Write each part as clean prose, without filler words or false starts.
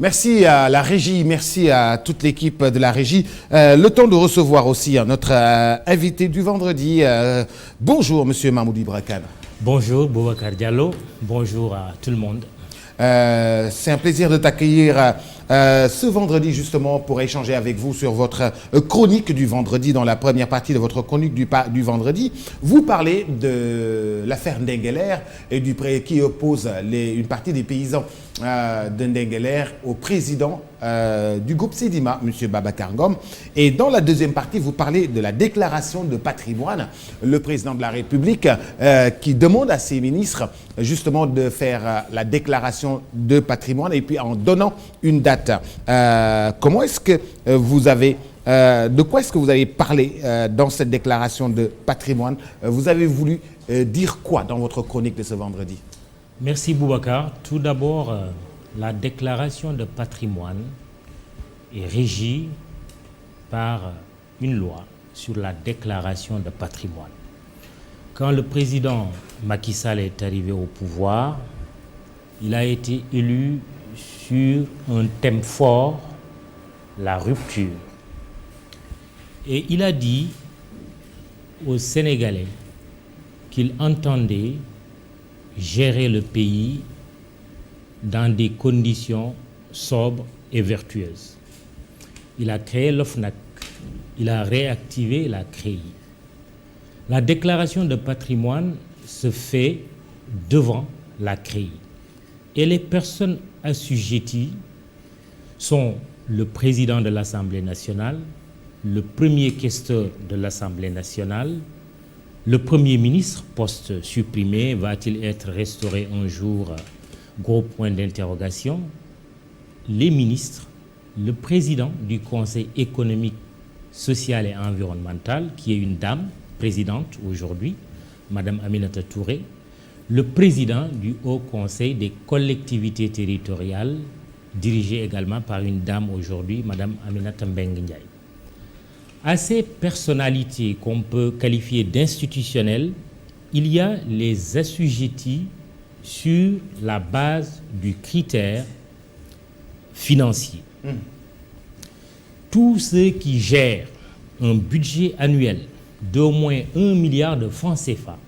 Merci à la régie, merci à toute l'équipe de la régie. Le temps de recevoir aussi notre invité du vendredi. Bonjour, monsieur Mahmoud Ibra Kane. Bonjour, Boubacar Diallo. Bonjour à tout le monde. C'est un plaisir de t'accueillir ce vendredi justement pour échanger avec vous sur votre chronique du vendredi. Dans la première partie de votre chronique du vendredi, vous parlez de l'affaire Ndingler et qui oppose une partie des paysans de Ndingler au président du groupe Sedima, M. Babacar Ngom. Et dans la deuxième partie, vous parlez de la déclaration de patrimoine. Le président de la République qui demande à ses ministres justement de faire la déclaration de patrimoine et puis en donnant une date. Comment est-ce que vous avez... de quoi est-ce que vous avez parlé dans cette déclaration de patrimoine? Vous avez voulu dire quoi dans votre chronique de ce vendredi? Merci Boubacar. Tout d'abord, la déclaration de patrimoine est régie par une loi sur la déclaration de patrimoine. Quand le président Macky Sall est arrivé au pouvoir, il a été élu sur un thème fort, la rupture. Et il a dit aux Sénégalais qu'il entendait gérer le pays dans des conditions sobres et vertueuses. Il a créé l'OFNAC, il a réactivé la CREI. La déclaration de patrimoine se fait devant la CREI. Et les personnes assujetties sont le président de l'Assemblée nationale, le premier questeur de l'Assemblée nationale, le Premier ministre, poste supprimé, va-t-il être restauré un jour? Gros point d'interrogation. Les ministres, le président du Conseil économique, social et environnemental, qui est une dame présidente aujourd'hui, Madame Aminata Touré, le président du Haut Conseil des collectivités territoriales, dirigé également par une dame aujourd'hui, Madame Aminata Mbengue Ndiaye. À ces personnalités qu'on peut qualifier d'institutionnelles, il y a les assujettis sur la base du critère financier. Tous ceux qui gèrent un budget annuel d'au moins 1 milliard de francs CFA,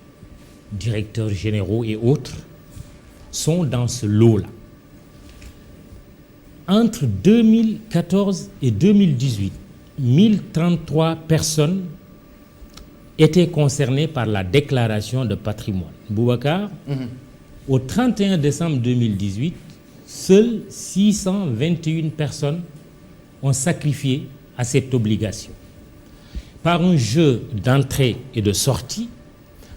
directeurs généraux et autres, sont dans ce lot-là. Entre 2014 et 2018, 1033 personnes étaient concernées par la déclaration de patrimoine. Boubacar, au 31 décembre 2018, seules 621 personnes ont sacrifié à cette obligation. Par un jeu d'entrée et de sortie,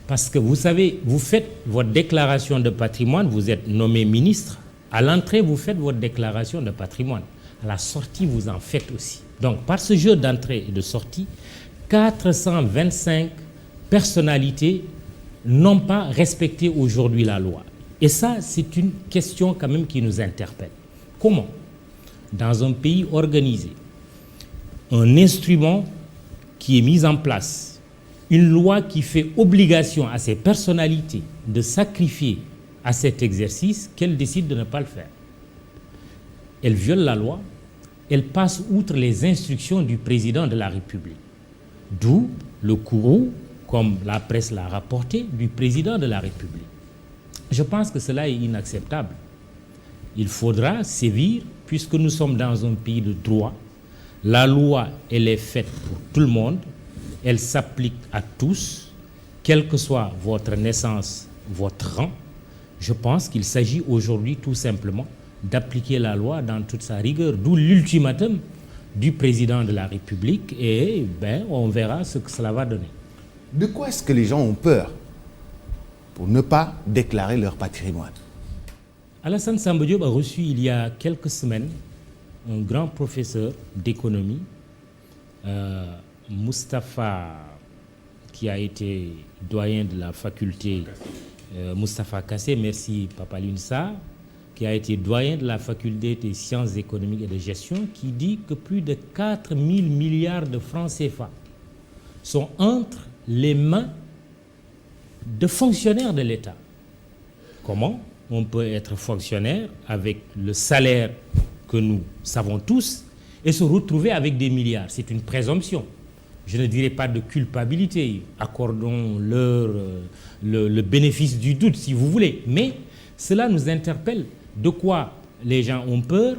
parce que vous savez, vous faites votre déclaration de patrimoine, vous êtes nommé ministre, à l'entrée, vous faites votre déclaration de patrimoine. À la sortie, vous en faites aussi. Donc, par ce jeu d'entrée et de sortie, 425 personnalités n'ont pas respecté aujourd'hui la loi. Et ça, c'est une question quand même qui nous interpelle. Comment, dans un pays organisé, un instrument qui est mis en place, une loi qui fait obligation à ces personnalités de sacrifier à cet exercice, qu'elles décident de ne pas le faire? Elles violent la loi, elles passent outre les instructions du président de la République. D'où le courroux, comme la presse l'a rapporté, du président de la République. Je pense que cela est inacceptable. Il faudra sévir, puisque nous sommes dans un pays de droit. La loi, elle est faite pour tout le monde. Elle s'applique à tous, quelle que soit votre naissance, votre rang. Je pense qu'il s'agit aujourd'hui tout simplement d'appliquer la loi dans toute sa rigueur, d'où l'ultimatum du président de la République, et on verra ce que cela va donner. De quoi est-ce que les gens ont peur pour ne pas déclarer leur patrimoine? Alassane Samba Diop a reçu il y a quelques semaines un grand professeur d'économie, Moustapha, qui a été doyen de la faculté, Moustapha Kassé, merci Papa Lunsa, qui a été doyen de la faculté des sciences économiques et de gestion, qui dit que plus de 4 000 milliards de francs CFA sont entre les mains de fonctionnaires de l'État. Comment on peut être fonctionnaire avec le salaire que nous savons tous et se retrouver avec des milliards. C'est une présomption. Je ne dirais pas de culpabilité. Accordons-leur le bénéfice du doute, si vous voulez. Mais cela nous interpelle. De quoi les gens ont peur?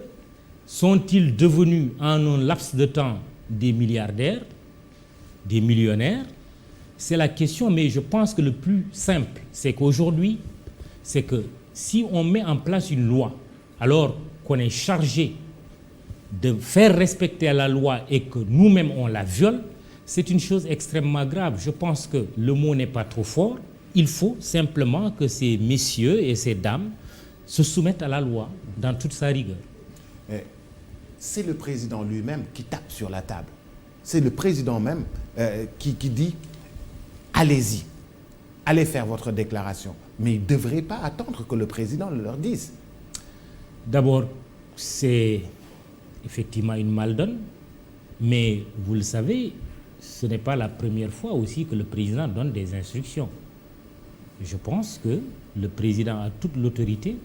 Sont-ils devenus en un laps de temps des milliardaires, des millionnaires? C'est la question, mais je pense que le plus simple, c'est qu'aujourd'hui, c'est que si on met en place une loi, alors qu'on est chargé de faire respecter la loi et que nous-mêmes on la viole, c'est une chose extrêmement grave. Je pense que le mot n'est pas trop fort. Il faut simplement que ces messieurs et ces dames se soumettent à la loi dans toute sa rigueur. C'est le président lui-même qui tape sur la table. C'est le président même qui dit « Allez-y, allez faire votre déclaration ». Mais il ne devrait pas attendre que le président le leur dise. D'abord, c'est effectivement une maldonne, mais vous le savez, ce n'est pas la première fois aussi que le président donne des instructions. Je pense que le président a toute l'autorité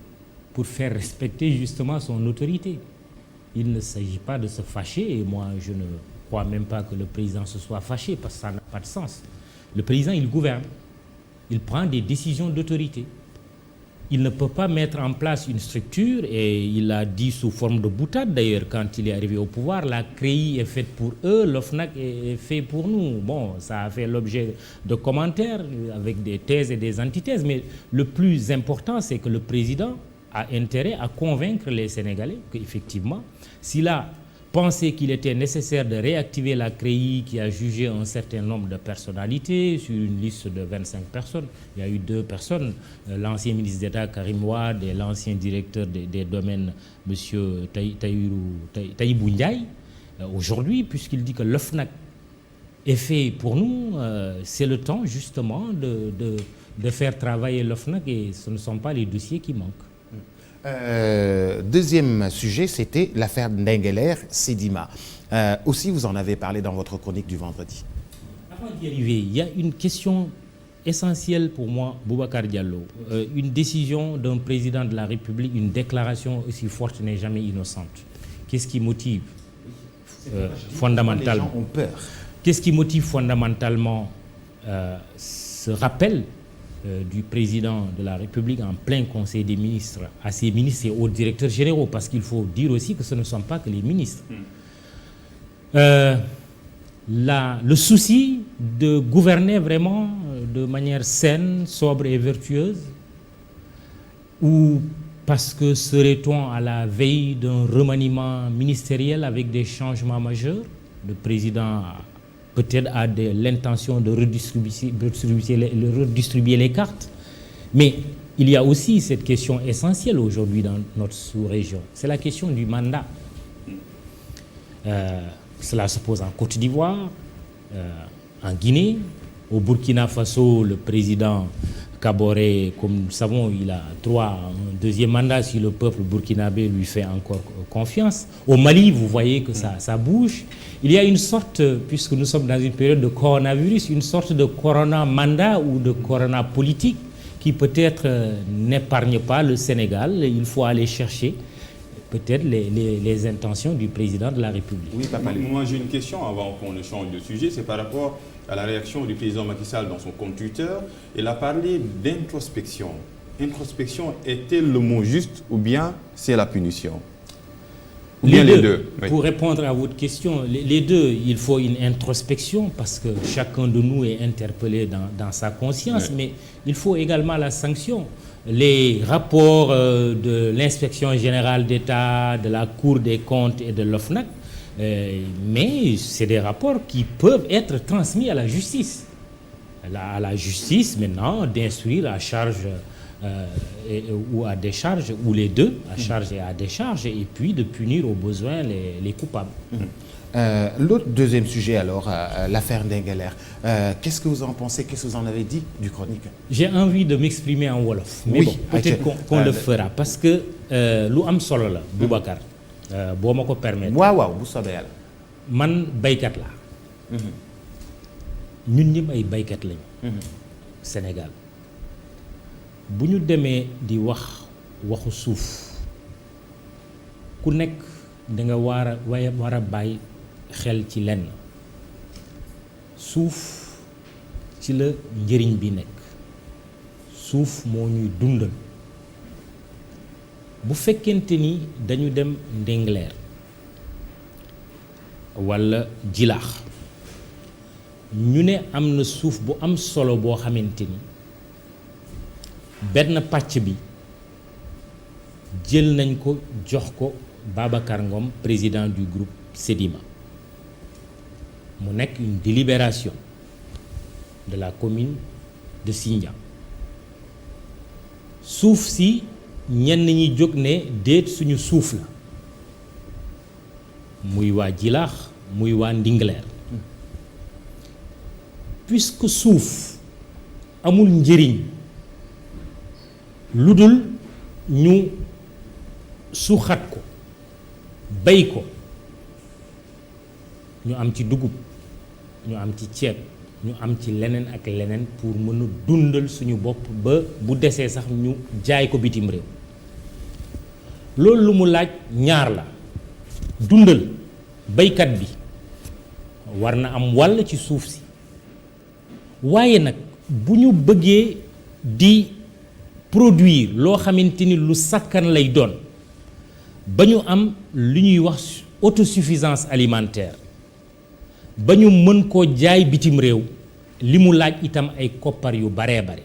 pour faire respecter justement son autorité. Il ne s'agit pas de se fâcher, et moi je ne crois même pas que le président se soit fâché, parce que ça n'a pas de sens. Le président, il gouverne, il prend des décisions d'autorité. Il ne peut pas mettre en place une structure, et il l'a dit sous forme de boutade d'ailleurs quand il est arrivé au pouvoir, la CREI est faite pour eux, l'OFNAC est fait pour nous. Bon, ça a fait l'objet de commentaires avec des thèses et des antithèses, mais le plus important, c'est que le président a intérêt à convaincre les Sénégalais qu'effectivement, s'il a pensé qu'il était nécessaire de réactiver la CREI qui a jugé un certain nombre de personnalités sur une liste de 25 personnes. Il y a eu 2 personnes, l'ancien ministre d'État Karim Wade et l'ancien directeur des domaines, M. Tahibou Ndiaye. Aujourd'hui, puisqu'il dit que l'OFNAC est fait pour nous, c'est le temps justement de faire travailler l'OFNAC, et ce ne sont pas les dossiers qui manquent. Deuxième sujet, c'était l'affaire Ndingler Sedima. Aussi, vous en avez parlé dans votre chronique du vendredi. Avant d'y arriver, il y a une question essentielle pour moi, Boubacar Diallo. Une décision d'un président de la République, une déclaration aussi forte n'est jamais innocente. Qu'est-ce qui motive fondamentalement? Les gens ont peur. Qu'est-ce qui motive fondamentalement ce rappel du président de la République en plein Conseil des ministres, à ses ministres et aux directeurs généraux, parce qu'il faut dire aussi que ce ne sont pas que les ministres. Le souci de gouverner vraiment de manière saine, sobre et vertueuse, ou parce que serait-on à la veille d'un remaniement ministériel avec des changements majeurs? Le président peut-être a l'intention de redistribuer les cartes. Mais il y a aussi cette question essentielle aujourd'hui dans notre sous-région. C'est la question du mandat. Cela se pose en Côte d'Ivoire, en Guinée, au Burkina Faso, le président Kaboré, comme nous le savons, il a droit à un deuxième mandat si le peuple burkinabé lui fait encore confiance. Au Mali, vous voyez que ça bouge. Il y a une sorte, puisque nous sommes dans une période de coronavirus, une sorte de corona-mandat ou de corona-politique qui peut-être n'épargne pas le Sénégal. Il faut aller chercher peut-être les intentions du président de la République. Oui, moi j'ai une question avant qu'on ne change de sujet, c'est par rapport à la réaction du président Macky Sall dans son compte Twitter. Il a parlé d'introspection. Introspection est-elle le mot juste ou bien c'est la punition? Ou bien les deux. Oui. Pour répondre à votre question, les deux, il faut une introspection parce que chacun de nous est interpellé dans sa conscience, oui. Mais il faut également la sanction. Les rapports de l'inspection générale d'État, de la Cour des comptes et de l'OFNAC, mais c'est des rapports qui peuvent être transmis à la justice. À la justice maintenant d'instruire à charge ou à décharge, ou les deux, à charge et à décharge, et puis de punir au besoin les coupables. L'autre deuxième sujet alors, l'affaire Ndingler. Qu'est-ce que vous en pensez? Qu'est-ce que vous en avez dit du chronique? J'ai envie de m'exprimer en Wolof, mais oui, bon, peut-être qu'on le fera, parce que lu am solo la, Boubacar, boo ma ko permettre. waaw bu soobee yàlla. Man baykat laa. ñun ñëpp ay baykat lañu. Sénégal bu ñu demee di waxu suuf ku nekk da nga war a bàyyi xel ci lenn suuf ci la njëriñ bi nekk suuf moo ñuy dundal bu fekkente ni dañu dem Ndingler walla Jilaax ñu ne am na suuf bu am solo boo xamante ni benn pàcc bi jël nañ ko jox ko Babacar Ngom président du groupe Sedima mu nekk une délibération de la commune de Sindian suuf si ñenn ñi jóg ne déet suñu suuf la muy waa Jilaax muy waa Ndingler puisque suuf amul njëriñ lu dul ñu suuxat ko bay ko ñu am ci dugub ñu am ci ceeb ñu am ci leneen ak leneen pour mën a dundal suñu bopp ba bu desee sax ñu jaay ko bitim réew loolu lu mu laaj ñaar la dundal baykat bi war na am wàll ci suuf si waaye nag bu ñu bëggee di produire loo xamante ni lu sakkan lay doon ba ñu am lu ñuy wax autosuffisance alimentaire ba ñu mën koo jaay bitim réew li mu laaj itam ay koppar yu baree bare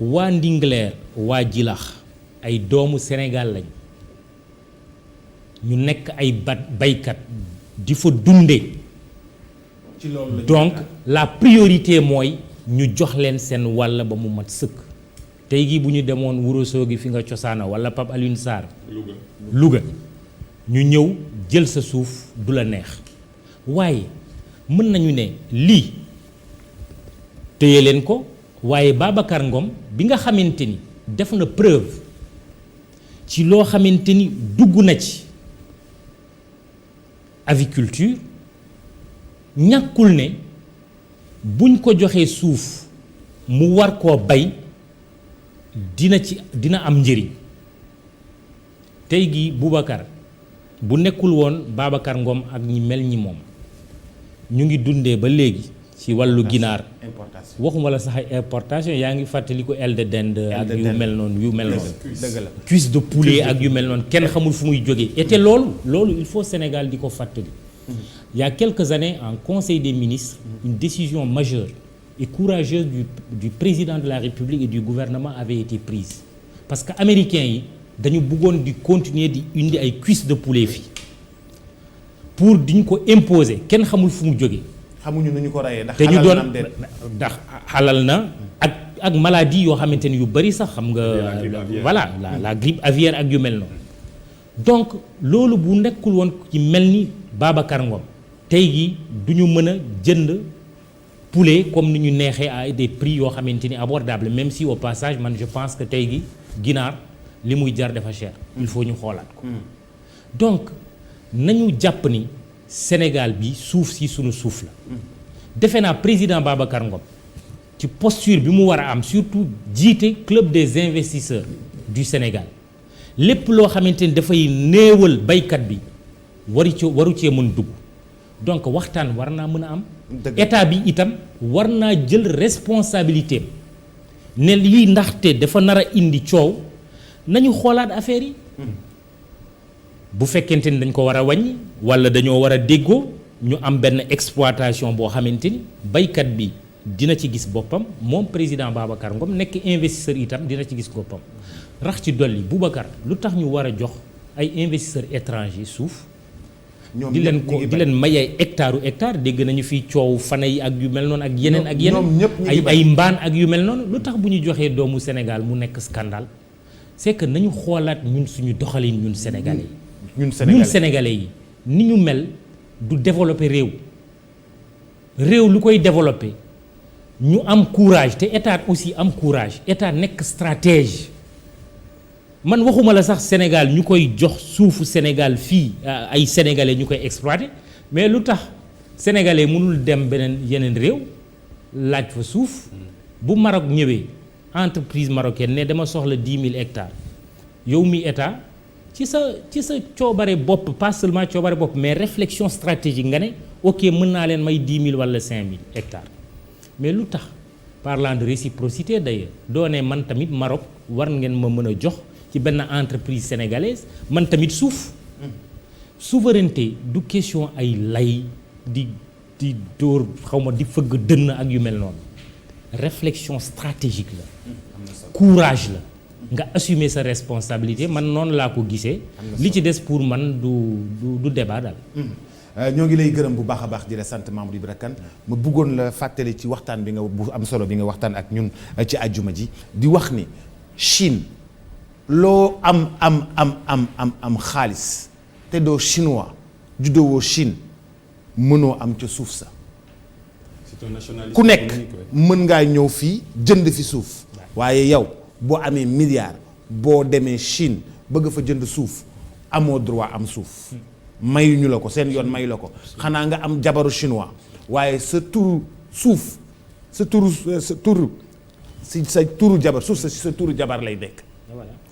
waa Ndingler waa Jilaax ay doomu Sénégal lañ ñu nekk ay baykat di fa dunde donc la priorité mooy ñu jox leen seen wàll ba mu mat sëkk tey gi bu ñu demoon Ourossogui fi nga cosaana walla Pape Alioune Sarr Louga ñu ñëw jël sa suuf du la neex waaye mën nañu ne lii téye leen ko waaye Babacar Ngom bi nga xamante ni def na preuve ci loo xamante ni dugg na ci aviculture ñàkkul ne buñ ko joxee suuf mu war koo bay dina am njëriñ tey gi Boubacar bu nekkul woon Babacar Ngom ak ñi mel ñi moom ñu ngi dundee ba léegi ci wàllu ginaar waxuma la sax ay importation yaa ngi fàttali ko aile de dinde ak yu mel noonu dëgg la cuisse de poulet ak yu mel noonu kenn xamul fu muy jógee et te loolu il faut Sénégal di ko fàttali il y a quelques années en Conseil des ministres une décision majeure et courageuse du président de la République et du gouvernement avait été prise parce que américains yi dañu bëggoon di continuer di indi ay cuisse de poulet fii pour diñ ko imposer kenn xamul fu mu jógee xamuñu nu ñu ko rayee ndax te ñu doon ndax xalal na ak maladie yoo xamante ni yu bari sax xam nga voilà la grippe aviaire ak yu mel noonu donc loolu bu nekkul woon ci mel ni Babacar Ngom tey gi du ñu mën a jënd poulet comme ni ñu neexee à des prix yoo xamante ni abordable même si au passage man je pense que tey gi ginaar li muy jar dafa cher il faut ñu xoolaat ko donc nañu jàpp ni Sénégal bi suuf si sunu suuf la defe naa président Babacar Ngom ci posture bi mu war a am surtout jiite club des investisseurs du Sénégal lépp loo xamante ni dafay néewal baykat bi waru cee mën dugg donc waxtaan war naa mën a am état bi itam war naa jël responsabilité ne lii ndaxte dafa nar a indi coow nañu xoolaat affaire yi bu fekkente ni dañ ko war a wàññi walla dañoo war a déggoo ñu am benn exploitation boo xamante ni baykat bi dina ci gis boppam moom président Babacar Ngom nekk investisseur itam dina ci gis boppam rax ci dolli Boubacar lu tax ñu war a jox ay investisseurs étrangers suuf di leen may ay hectare dégg nañu fi coow fana yi ak yu mel noonu ak yeneen ak yeneen ay mbaan ak yu mel noonu lu tax bu ñu joxee doomu Sénégal mu nekk scandale c'est que nañu xoolaat ñun suñu doxalin ñun sénégalais yi ñun sénégalais yi ni ñu mel du développer réew lu koy développer ñu am courage te état aussi am courage état nekk stratège man waxuma la sax Sénégal ñu koy jox suufu Sénégal fii ay sénégalais ñu koy exploiter mais lu tax sénégalais mënul dem yeneen réew laaj fa suuf bu Maroc ñëwee entreprise marocaine ne dama soxla 10 000 hectares yow mi état ci sa coobare bopp, pas seulement coobare bopp mais réflexion stratégique nga ne ok mën naa leen may 10 000 wala 5 000 hectares mais lu tax parlant de réciprocité d'ailleurs doone man tamit Maroc war ngeen ma mën a jox ci benn entreprise sénégalaise man tamit suuf. Souveraineté du question ay lay di dóor xawma di fëgg dënn ak yu mel noonu réflexion stratégique la courage la nga assumer sa responsabilité man noonu laa ko gisee li ci des pour man du débat daal. ñoo ngi lay gërëm bu baax a baax di la sant Mamadou Ibra Kane ma bëggoon la fàttali ci waxtaan bi nga bu am solo bi nga waxtaan ak ñun ci àjjuma ji di wax ni Chine loo am xaalis te doo chinois juddoo Chine mënoo am ca suuf sa ku nekk mën ngaa ñëw fii jënd fi suuf waaye yow boo amee milliard boo demee Chine bëgg fa jënd suuf amoo droit am suuf mayuñu la ko seen yoon mayu la ko xanaa nga am jabaru chinois waaye sa turu suuf sa turu si sa turu jabar suuf sa si sa turu jabar lay nekk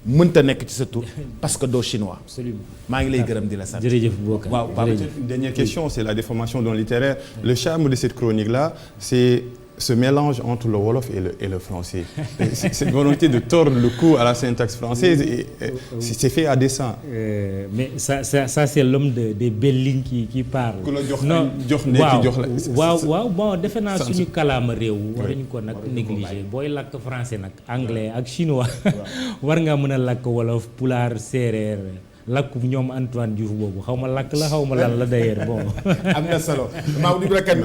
mënta nekk ci sa tur parce que doo chinois. Absolument. maa ngi lay gërëm di la sant. jërëjëf Boubacar. waaw Peut-être une dernière question, c'est la déformation dans le littéraire. Le charme de cette chronique-là, c'est ce mélange entre le wolof et le français. Cette volonté de tordre le cou à la syntaxe française, c'est fait à dessein. Mais ça c'est l'homme des belles lignes qui parle. Non, waaw bon defe naa suñu kalaama réew waruñu ko nag négliger booy làkk français nag anglais ak chinois war nga mën a làkk wolof pulaar séeréer làkku ñoom Antoine Diouf boobu xaw ma làkk la xaw ma lan la d'ailleurs bon. am na solo Mamadou Ibra Kane